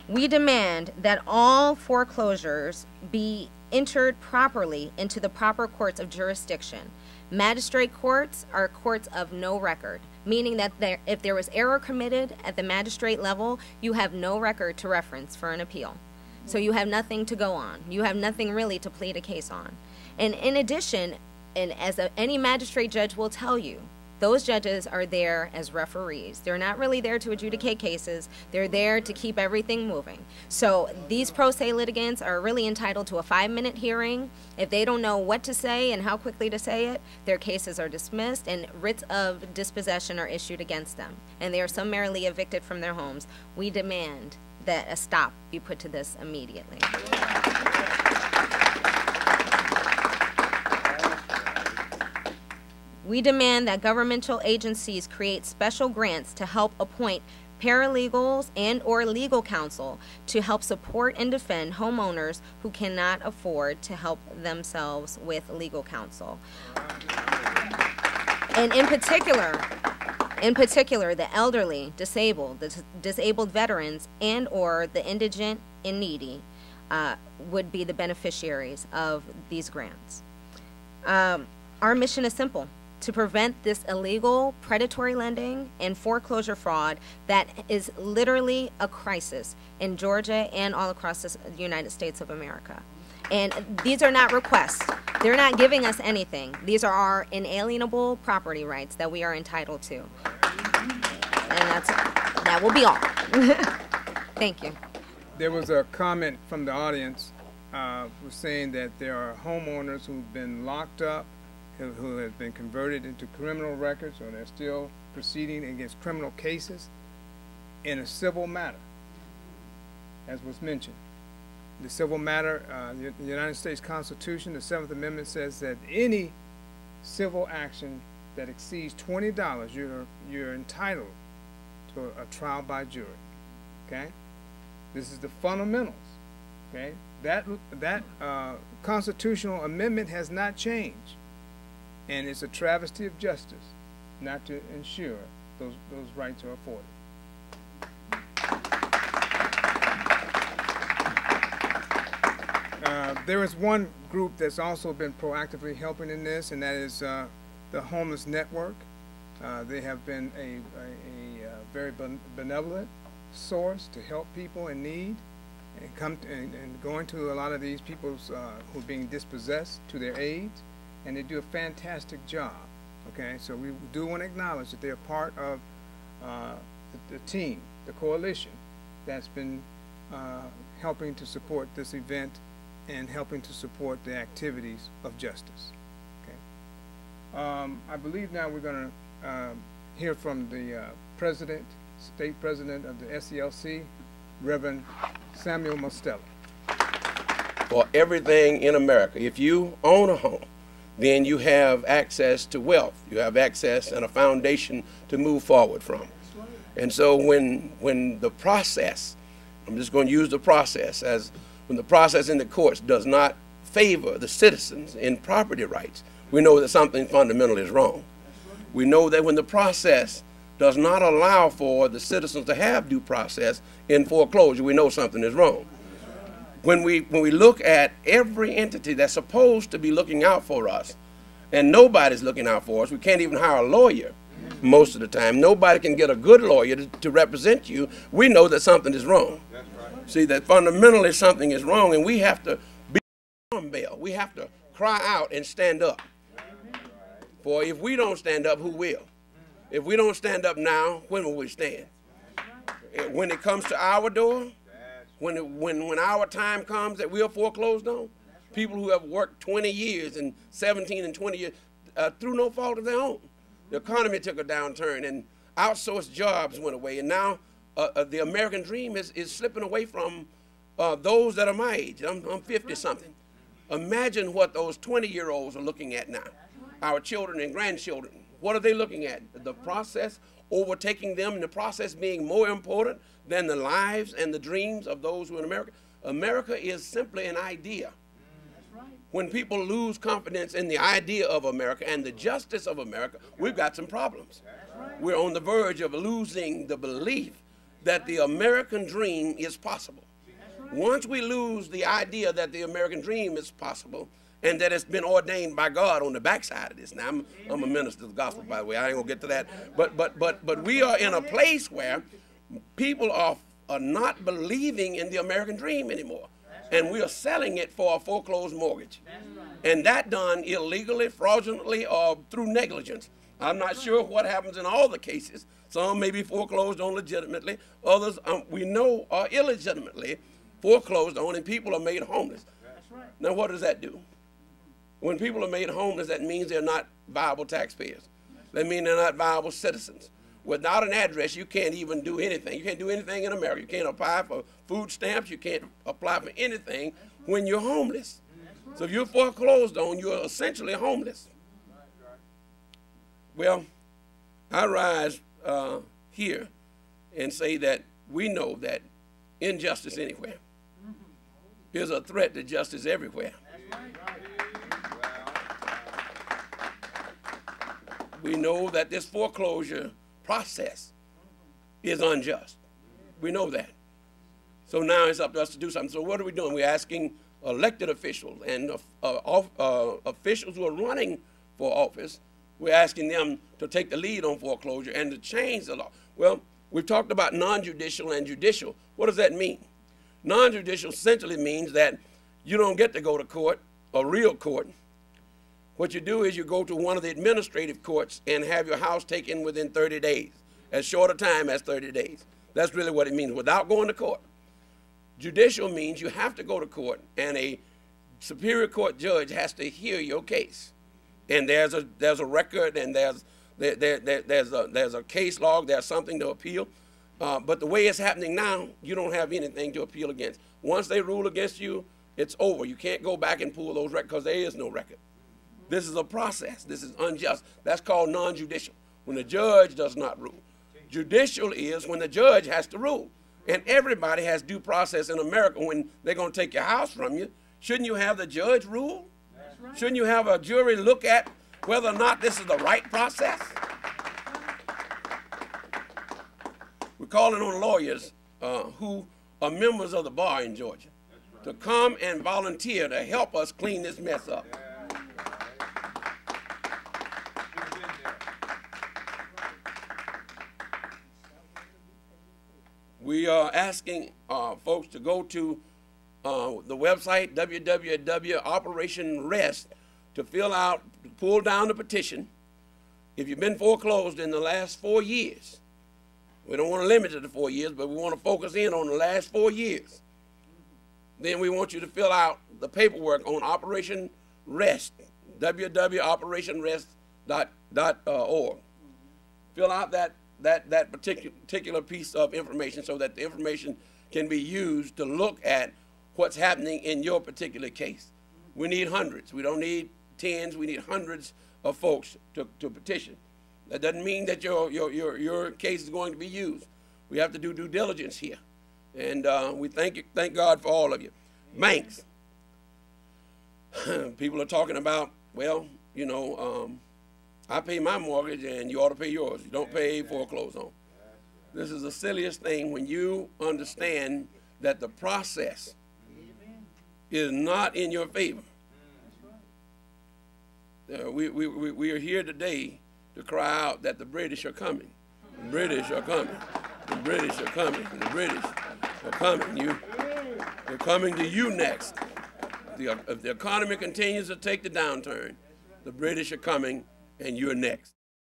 We demand that all foreclosures be entered properly into the proper courts of jurisdiction. Magistrate courts are courts of no record, meaning that if there was error committed at the magistrate level, you have no record to reference for an appeal. So you have nothing to go on. You have nothing really to plead a case on. And in addition, and as any magistrate judge will tell you, those judges are there as referees. They're not really there to adjudicate cases. They're there to keep everything moving. So these pro se litigants are really entitled to a 5-minute hearing. If they don't know what to say and how quickly to say it, their cases are dismissed and writs of dispossession are issued against them. And they are summarily evicted from their homes. We demand that a stop be put to this immediately. We demand that governmental agencies create special grants to help appoint paralegals and/or legal counsel to help support and defend homeowners who cannot afford to help themselves with legal counsel. And in particular, the elderly, disabled, the disabled veterans, and/or the indigent and needy would be the beneficiaries of these grants. Our mission is simple: to prevent this illegal predatory lending and foreclosure fraud that is literally a crisis in Georgia and all across the United States of America. And these are not requests. They're not giving us anything. These are our inalienable property rights that we are entitled to. And that will be all. Thank you. There was a comment from the audience was saying that there are homeowners who've been locked up, who have been converted into criminal records, or they're still proceeding against criminal cases in a civil matter, as was mentioned. The civil matter, the United States Constitution, the 7th Amendment says that any civil action that exceeds $20, you're entitled to a trial by jury. Okay, this is the fundamentals. Okay, that constitutional amendment has not changed. And it's a travesty of justice not to ensure those rights are afforded. There is one group that's also been proactively helping in this, and that is the Homeless Network. They have been a very benevolent source to help people in need and going to a lot of these people who are being dispossessed to their aid. And they do a fantastic job. Okay, so we do want to acknowledge that they're part of the team, the coalition, that's been helping to support this event and helping to support the activities of justice. Okay, I believe now we're going to hear from the president, state president of the SCLC, Reverend Samuel Mostello. For everything in America, if you own a home, then you have access to wealth. You have access and a foundation to move forward from. And so when the process, I'm just going to use the process, as when the process in the courts does not favor the citizens in property rights, we know that something fundamental is wrong. We know that when the process does not allow for the citizens to have due process in foreclosure, we know something is wrong. When we look at every entity that's supposed to be looking out for us, and nobody's looking out for us, we can't even hire a lawyer most of the time. Nobody can get a good lawyer to represent you. We know that something is wrong. That's right. See, that fundamentally something is wrong, and we have to be on bail. We have to cry out and stand up. For if we don't stand up, who will? If we don't stand up now, when will we stand? When it comes to our door, when our time comes that we are foreclosed on, people who have worked 20 years and 17 and 20 years through no fault of their own. The economy took a downturn and outsourced jobs went away, and now the American dream is slipping away from those that are my age. I'm 50-something. Imagine what those 20-year-olds are looking at now. Our children and grandchildren, what are they looking at? The process overtaking them, and the process being more important than the lives and the dreams of those who are in America. America is simply an idea. When people lose confidence in the idea of America and the justice of America, we've got some problems. We're on the verge of losing the belief that the American dream is possible. Once we lose the idea that the American dream is possible and that it's been ordained by God on the backside of this. Now, I'm a minister of the gospel, by the way. I ain't going to get to that. But we are in a place where people are not believing in the American dream anymore. And we are selling it for a foreclosed mortgage. And that done illegally, fraudulently, or through negligence. I'm not sure what happens in all the cases. Some may be foreclosed on legitimately. Others, we know, are illegitimately foreclosed on, and people are made homeless. Now, what does that do? When people are made homeless, that means they're not viable taxpayers. That means they're not viable citizens. Without an address, you can't even do anything. You can't do anything in America. You can't apply for food stamps. You can't apply for anything when you're homeless. So if you're foreclosed on, you're essentially homeless. Well, I rise here and say that we know that injustice anywhere is a threat to justice everywhere. We know that this foreclosure process is unjust. We know that. So now it's up to us to do something. So what are we doing? We're asking elected officials and officials who are running for office, we're asking them to take the lead on foreclosure and to change the law. Well, we've talked about non-judicial and judicial. What does that mean? Non-judicial essentially means that you don't get to go to court, a real court. What you do is you go to one of the administrative courts and have your house taken within 30 days, as short a time as 30 days. That's really what it means, without going to court. Judicial means you have to go to court, and a superior court judge has to hear your case. And there's a record, and there's a case log, there's something to appeal. But the way it's happening now, you don't have anything to appeal against. Once they rule against you, it's over. You can't go back and pull those records because there is no record. This is a process. This is unjust. That's called non-judicial, when the judge does not rule. Judicial is when the judge has to rule. And everybody has due process in America when they're going to take your house from you. Shouldn't you have the judge rule? Right. Shouldn't you have a jury look at whether or not this is the right process? We're calling on lawyers who are members of the bar in Georgia to come and volunteer to help us clean this mess up. We are asking folks to go to the website, www.operationrest, to pull down the petition. If you've been foreclosed in the last 4 years, we don't want to limit it to 4 years, but we want to focus in on the last 4 years. Then we want you to fill out the paperwork on Operation Rest, www.operationrest.org. Fill out that particular piece of information so that the information can be used to look at what's happening in your particular case. We need hundreds. We don't need tens. We need hundreds of folks to petition. That doesn't mean that your case is going to be used. We have to do due diligence here. And we thank God for all of you. Banks. People are talking about, well, you know, I pay my mortgage and you ought to pay yours. You don't pay foreclosed on. This is the silliest thing when you understand that the process is not in your favor. We are here today to cry out that the British are coming. The British are coming. The British are coming. The British are coming. They're coming to you next. If the economy continues to take the downturn, the British are coming and you're next.